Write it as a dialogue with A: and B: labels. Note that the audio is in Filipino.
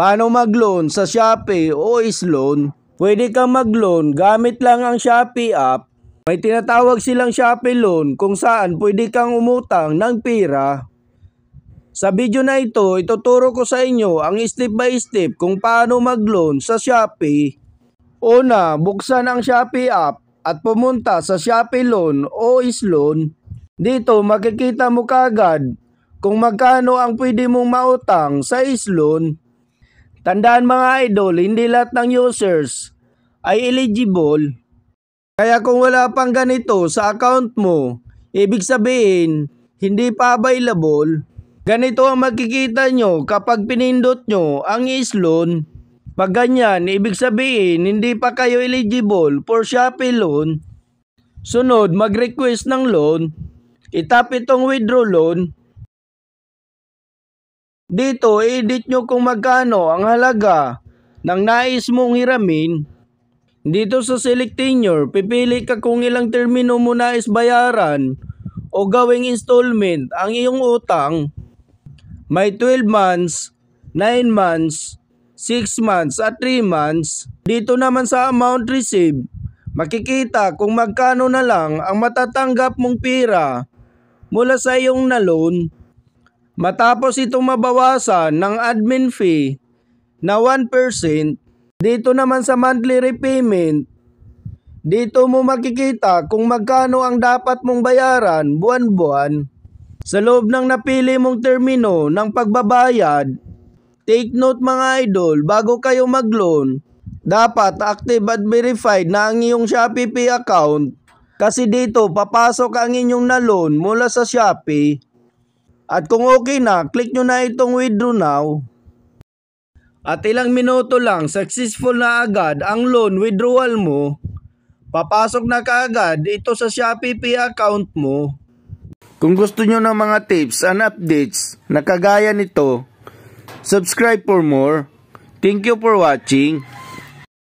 A: Paano mag-loan sa Shopee o Sloan? Pwede kang mag-loan gamit lang ang Shopee app. May tinatawag silang Shopee Loan kung saan pwede kang umutang ng pera. Sa video na ito, ituturo ko sa inyo ang step by step kung paano mag-loan sa Shopee. Una, buksan ang Shopee app at pumunta sa Shopee Loan o Sloan. Dito makikita mo kaagad kung magkano ang pwede mong mautang sa Sloan. Tandaan mga idol, hindi lahat ng users ay eligible. Kaya kung wala pang ganito sa account mo, ibig sabihin hindi pa available. Ganito ang makikita nyo kapag pinindot nyo ang Sloan. Pag ganyan, ibig sabihin hindi pa kayo eligible for Shopee Loan. Sunod, mag-request ng loan. Itap itong withdraw loan. Dito, edit nyo kung magkano ang halaga ng nais mong hiramin. Dito sa select tenure, pipili ka kung ilang termino mo nais bayaran o gawing installment ang iyong utang. May 12 months, 9 months, 6 months at 3 months. Dito naman sa amount received, makikita kung magkano na lang ang matatanggap mong pera mula sa iyong na-loan. Matapos itong mabawasan ng admin fee na 1%, dito naman sa monthly repayment, dito mo makikita kung magkano ang dapat mong bayaran buwan-buwan. Sa loob ng napili mong termino ng pagbabayad, take note mga idol, bago kayo mag-loan, dapat active at verified na ang iyong Shopee Pay account kasi dito papasok ang inyong na-loan mula sa Shopee. At kung okay na, click nyo na itong withdraw now. At ilang minuto lang, successful na agad ang loan withdrawal mo. Papasok na kaagad ito sa Shopee Pay account mo. Kung gusto nyo ng mga tips and updates na kagaya nito, subscribe for more. Thank you for watching.